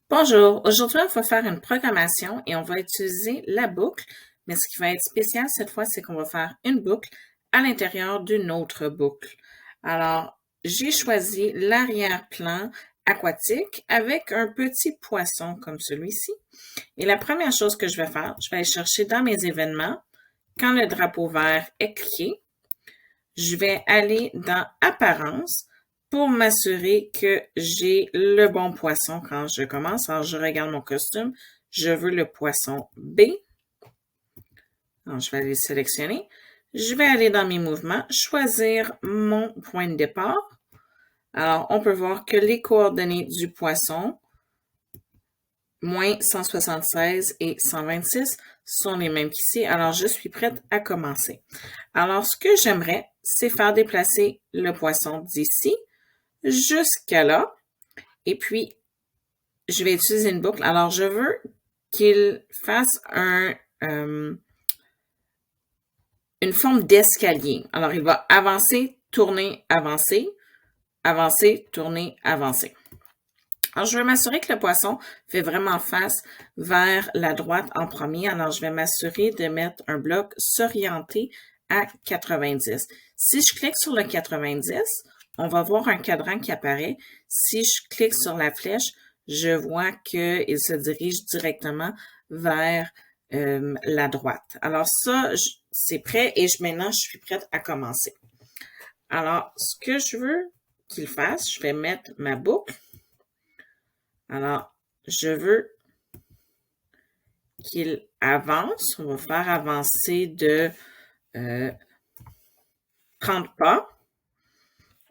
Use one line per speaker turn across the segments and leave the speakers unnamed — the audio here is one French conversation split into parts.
Bonjour, aujourd'hui on va faire une programmation et on va utiliser la boucle, mais ce qui va être spécial cette fois, c'est qu'on va faire une boucle à l'intérieur d'une autre boucle. Alors, j'ai choisi l'arrière-plan aquatique avec un petit poisson comme celui-ci. Et la première chose que je vais faire, je vais aller chercher dans mes événements, quand le drapeau vert est cliqué, je vais aller dans Apparence pour m'assurer que j'ai le bon poisson quand je commence. Alors, je regarde mon costume. Je veux le poisson B. Alors, je vais aller sélectionner. Je vais aller dans mes mouvements, choisir mon point de départ. Alors, on peut voir que les coordonnées du poisson, moins 176 et 126, sont les mêmes qu'ici. Alors, je suis prête à commencer. Alors, ce que j'aimerais, c'est faire déplacer le poisson d'ici jusqu'à là. Et puis, je vais utiliser une boucle. Alors, je veux qu'il fasse une forme d'escalier. Alors, il va avancer, tourner, avancer, avancer, tourner, avancer. Alors, je vais m'assurer que le poisson fait vraiment face vers la droite en premier. Alors, je vais m'assurer de mettre un bloc s'orienter à 90. Si je clique sur le 90, on va voir un cadran qui apparaît. Si je clique sur la flèche, je vois qu'il se dirige directement vers la droite. Alors ça, c'est prêt et maintenant, je suis prête à commencer. Alors, ce que je veux qu'il fasse, je vais mettre ma boucle. Alors, je veux qu'il avance. On va faire avancer de 30 pas.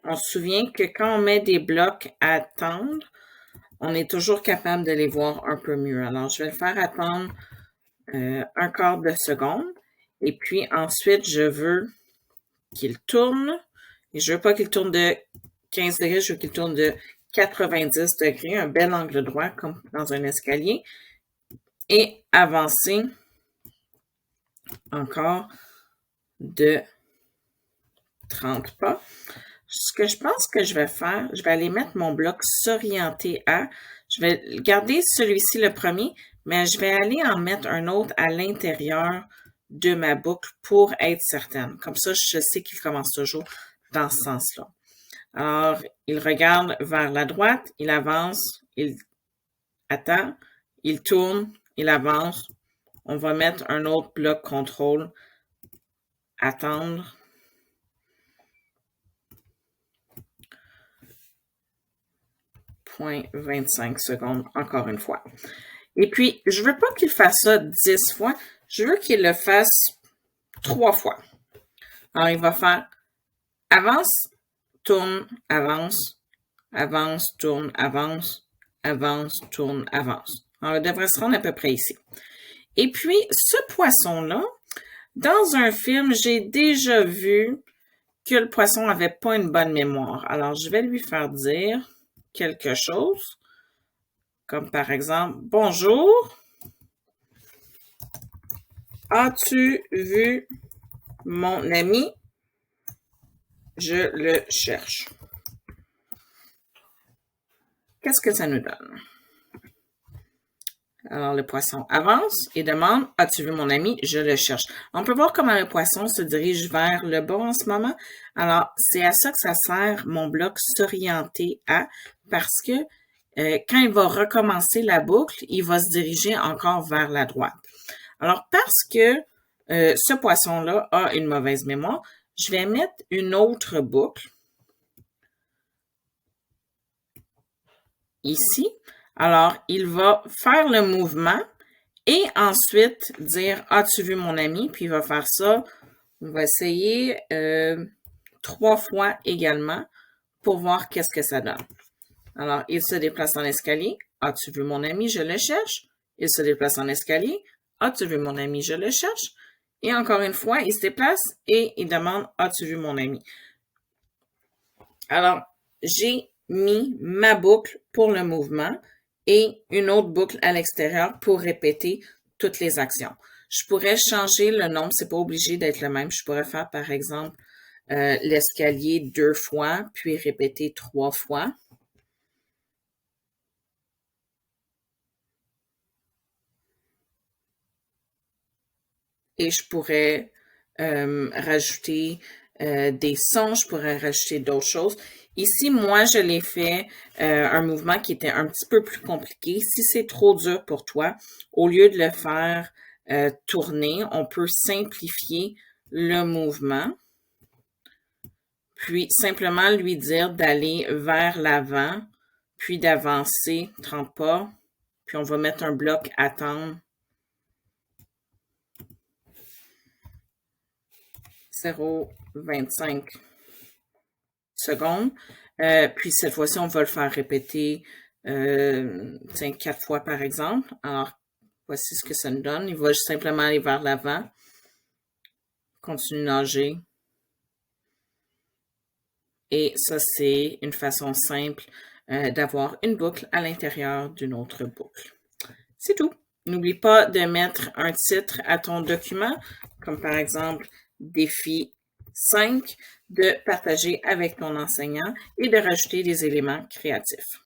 On se souvient que quand on met des blocs à attendre, on est toujours capable de les voir un peu mieux. Alors, je vais le faire attendre un quart de seconde. Et puis ensuite, je veux qu'il tourne. Et je veux pas qu'il tourne de 15 degrés, je veux qu'il tourne de 90 degrés, un bel angle droit comme dans un escalier. Et avancer encore de 30 pas. Ce que je pense que je vais faire, je vais aller mettre mon bloc s'orienter à. Je vais garder celui-ci le premier, mais je vais aller en mettre un autre à l'intérieur de ma boucle pour être certaine. Comme ça, je sais qu'il commence toujours dans ce sens-là. Alors, il regarde vers la droite, il avance, il attend, il tourne, il avance. On va mettre un autre bloc contrôle, attendre. .25 secondes, encore une fois. Et puis, je veux pas qu'il fasse ça 10 fois, je veux qu'il le fasse 3 fois. Alors, il va faire avance, tourne, avance, avance, tourne, avance, avance, tourne, avance. Alors, il devrait se rendre à peu près ici. Et puis, ce poisson-là, dans un film, j'ai déjà vu que le poisson avait pas une bonne mémoire. Alors, je vais lui faire dire quelque chose, comme par exemple, bonjour, as-tu vu mon ami? Je le cherche. Qu'est-ce que ça nous donne? Alors, le poisson avance et demande, as-tu vu mon ami? Je le cherche. On peut voir comment le poisson se dirige vers le bas en ce moment. Alors, c'est à ça que ça sert mon bloc s'orienter à, parce que quand il va recommencer la boucle, il va se diriger encore vers la droite. Alors, parce que ce poisson-là a une mauvaise mémoire, je vais mettre une autre boucle ici. Alors, il va faire le mouvement et ensuite dire « As-tu vu mon ami? » Puis il va faire ça. On va essayer 3 fois également pour voir qu'est-ce que ça donne. Alors, il se déplace en escalier. « As-tu vu mon ami? Je le cherche. » Il se déplace en escalier. « As-tu vu mon ami? Je le cherche. » Et encore une fois, il se déplace et il demande « As-tu vu mon ami? » Alors, j'ai mis ma boucle pour le mouvement et une autre boucle à l'extérieur pour répéter toutes les actions. Je pourrais changer le nombre, c'est pas obligé d'être le même. Je pourrais faire, par exemple, l'escalier 2 fois, puis répéter 3 fois. et je pourrais rajouter des sons, je pourrais rajouter d'autres choses. Ici, moi, je l'ai fait un mouvement qui était un petit peu plus compliqué. Si c'est trop dur pour toi, au lieu de le faire tourner, on peut simplifier le mouvement, puis simplement lui dire d'aller vers l'avant, puis d'avancer 30 pas, puis on va mettre un bloc attendre. 0,25 secondes. Puis cette fois-ci, on va le faire répéter 4 fois par exemple. Alors, voici ce que ça nous donne. Il va simplement aller vers l'avant. Continue de nager. Et ça, c'est une façon simple d'avoir une boucle à l'intérieur d'une autre boucle. C'est tout. N'oublie pas de mettre un titre à ton document, comme par exemple défi 5, de partager avec ton enseignant et de rajouter des éléments créatifs.